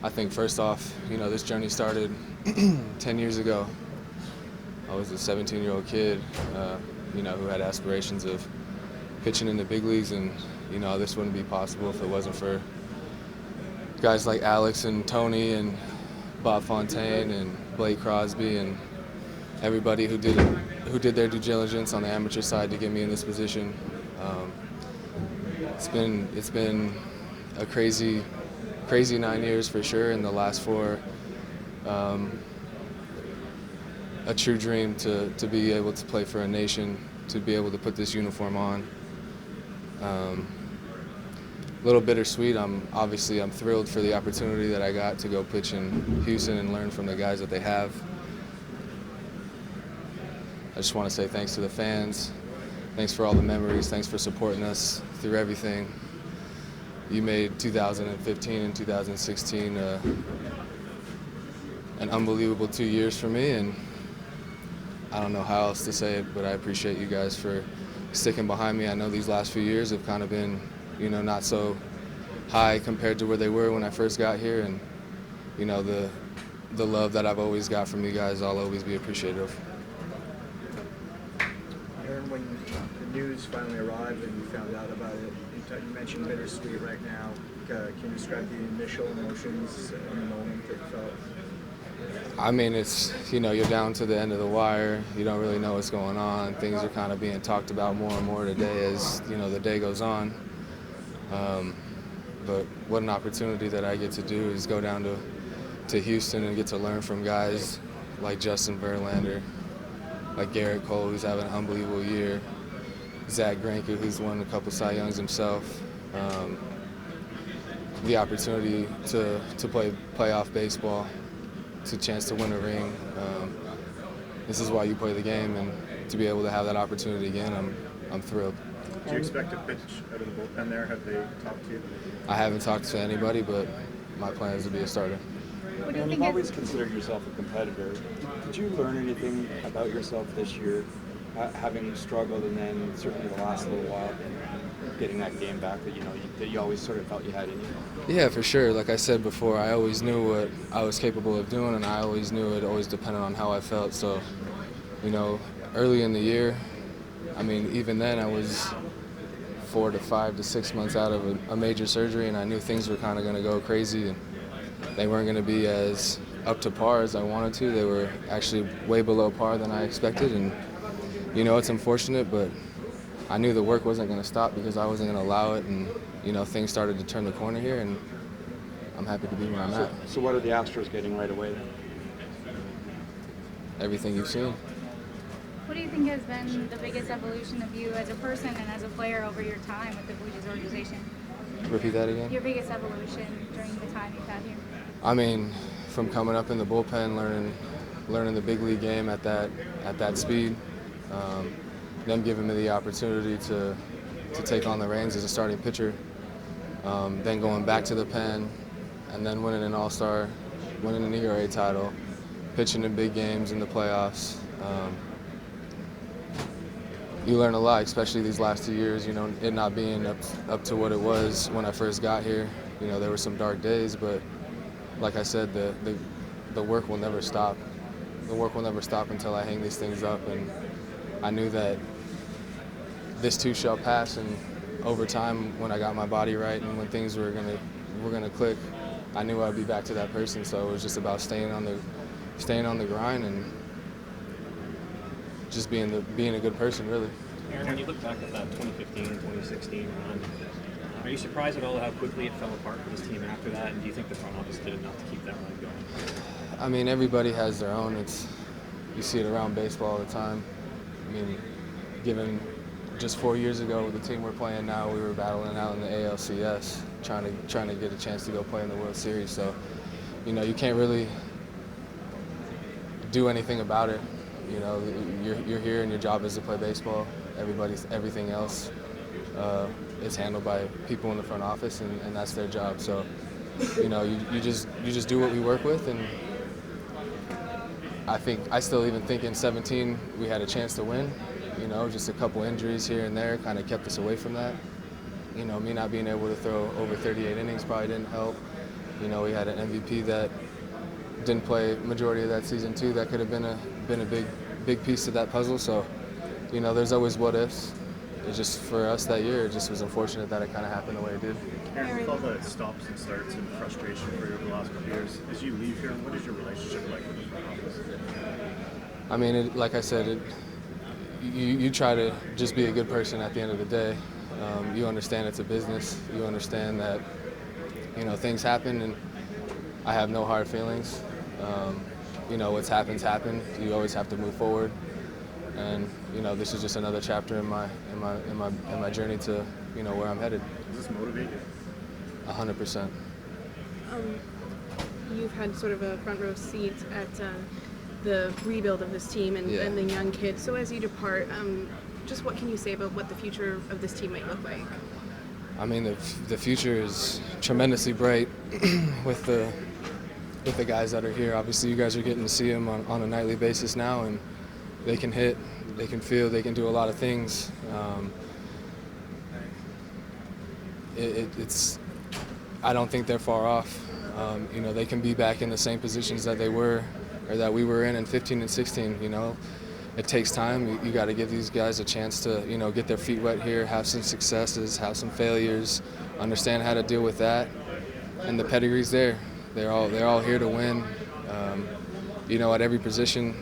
I think first off, this journey started 10 years ago. I was a 17-year-old kid, who had aspirations of pitching in the big leagues, and this wouldn't be possible if it wasn't for guys like Alex and Tony and Bob Fontaine and Blake Crosby and everybody who did their due diligence on the amateur side to get me in this position. It's been a crazy 9 years for sure, and the last 4 a true dream to be able to play for a nation, to be able to put this uniform on. A little bittersweet. I'm thrilled for the opportunity that I got to go pitch in Houston and learn from the guys that they have. I just want to say thanks to the fans. Thanks for all the memories. Thanks for supporting us through everything. You made 2015 and 2016 an unbelievable 2 years for me, and I don't know how else to say it, but I appreciate you guys for sticking behind me. I know these last few years have kind of been, not so high compared to where they were when I first got here, and the love that I've always got from you guys, I'll always be appreciative of. Aaron, when the news finally arrived and you found out about it, you mentioned bittersweet right now. Can you describe the initial emotions in the moment that you felt? I mean, it's, you're down to the end of the wire. You don't really know what's going on. Things are kind of being talked about more and more today as, the day goes on. But what an opportunity that I get to do is go down to Houston and get to learn from guys like Justin Verlander, like Garrett Cole, who's having an unbelievable year, Zach Greinke, who's won a couple Cy Youngs himself. The opportunity to play playoff baseball, it's a chance to win a ring. This is why you play the game, and to be able to have that opportunity again, I'm thrilled. Do you expect to pitch out of the bullpen there? Have they talked to you? I haven't talked to anybody, but my plan is to be a starter. And you've always considered yourself a competitor. Did you learn anything about yourself this year, having struggled, and then certainly the last little while, getting that game back that you always sort of felt you had in you? Yeah, for sure. Like I said before, I always knew what I was capable of doing, and I always knew it always depended on how I felt. So, early in the year, even then I was 4 to 5 to 6 months out of a major surgery, and I knew things were kind of going to go crazy, and they weren't going to be as up to par as I wanted to. They were actually way below par than I expected, and it's unfortunate, but I knew the work wasn't going to stop because I wasn't going to allow it, and things started to turn the corner here, and I'm happy to be where I'm at. So what are the Astros getting right away then? Everything you've seen. What do you think has been the biggest evolution of you as a person and as a player over your time with the Blue Jays organization? Repeat that again? Your biggest evolution during the time you've had here? From coming up in the bullpen, learning the big league game at that speed, them giving me the opportunity to take on the reins as a starting pitcher, then going back to the pen, and then winning an All-Star, winning an ERA title, pitching in big games in the playoffs. You learn a lot, especially these last 2 years, it not being up to what it was when I first got here. There were some dark days, but like I said, the work will never stop. The work will never stop until I hang these things up, and I knew that this too shall pass, and over time, when I got my body right and when things were gonna click, I knew I'd be back to that person. So it was just about staying on the grind and just being a good person, really. Aaron, when you look back at that 2015 and 2016 run, are you surprised at all how quickly it fell apart for this team after that? And do you think the front office did enough to keep that run going? Everybody has their own. You see it around baseball all the time. Given just 4 years ago with the team we're playing now, we were battling out in the ALCS, trying to get a chance to go play in the World Series. So, you can't really do anything about it. You're here and your job is to play baseball. Everything else is handled by people in the front office, and that's their job. So, you just do what we work with, and I still even think in 17 we had a chance to win. Just a couple injuries here and there kind of kept us away from that. Me not being able to throw over 38 innings probably didn't help. You know, we had an MVP that didn't play majority of that season too. That could have been a big piece to that puzzle. So, you know, there's always what ifs. It's just for us that year, it just was unfortunate that it kind of happened the way it did. Aaron, with all the stops and starts and frustration for you over the last couple of years, as you leave here, what is your relationship like with the front office? I mean, like I said, you try to just be a good person at the end of the day. You understand it's a business. You understand that, you know, things happen, and I have no hard feelings. You know, what's happened. You always have to move forward, and you know, this is just another chapter in my journey to, you know, where I'm headed. Does this motivate you? 100%. You've had sort of a front row seat at the rebuild of this team and the young kids. So as you depart, just what can you say about what the future of this team might look like? I mean, the future is tremendously bright with the guys that are here. Obviously, you guys are getting to see them on a nightly basis now, and they can hit, they can feel, they can do a lot of things. I don't think they're far off. You know, they can be back in the same positions that they were, or that we were in 15 and 16. You know, it takes time. You got to give these guys a chance to, you know, get their feet wet here, have some successes, have some failures, understand how to deal with that. And the pedigree's there. They're all here to win. You know, at every position,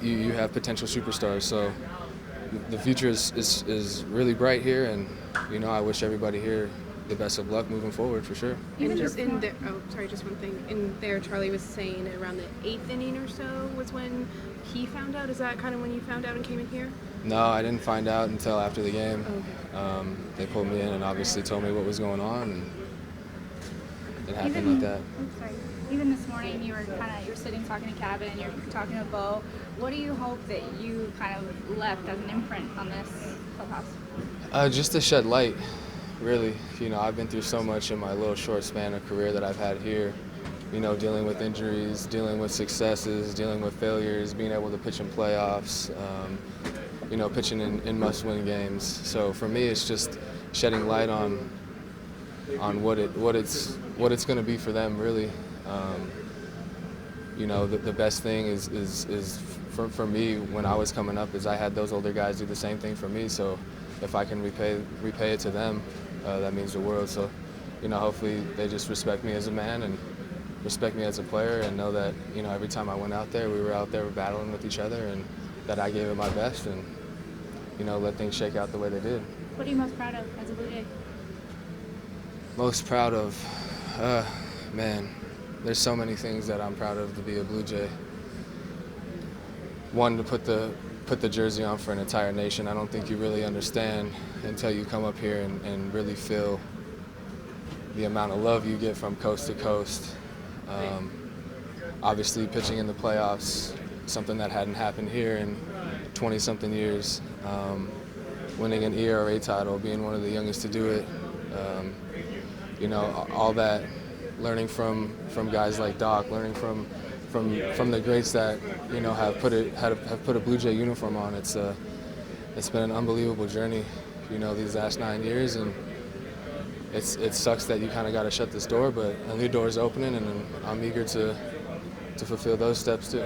you have potential superstars. So the future is really bright here, and you know, I wish everybody here the best of luck moving forward for sure. Even just in there, just one thing. In there, Charlie was saying around the 8th inning or so was when he found out. Is that kind of when you found out and came in here? No, I didn't find out until after the game. Okay. They pulled me in and obviously told me what was going on, and it happened like that. Even this morning, you're sitting talking to Cabin, and you're talking to Bo. What do you hope that you kind of left as an imprint on this clubhouse? Just to shed light, really. You know, I've been through so much in my little short span of career that I've had here. You know, dealing with injuries, dealing with successes, dealing with failures, being able to pitch in playoffs, you know, pitching in must-win games. So for me, it's just shedding light on what it's going to be for them, really. You know, the best thing is for me when I was coming up is I had those older guys do the same thing for me. So if I can repay it to them, that means the world. So, you know, hopefully they just respect me as a man and respect me as a player, and know that, you know, every time I went out there, we were out there battling with each other, and that I gave it my best, and, you know, let things shake out the way they did. What are you most proud of as a Blue Jay? Most proud of, man, there's so many things that I'm proud of to be a Blue Jay. One, to put the jersey on for an entire nation. I don't think you really understand until you come up here and really feel the amount of love you get from coast to coast. Obviously, pitching in the playoffs, something that hadn't happened here in 20-something years. Winning an ERA title, being one of the youngest to do it. You know, all that, learning from guys like Doc, learning from the greats that, you know, have put a Blue Jay uniform on. It's been an unbelievable journey, you know, these last 9 years, and it sucks that you kind of got to shut this door, but a new door is opening, and I'm eager to fulfill those steps too.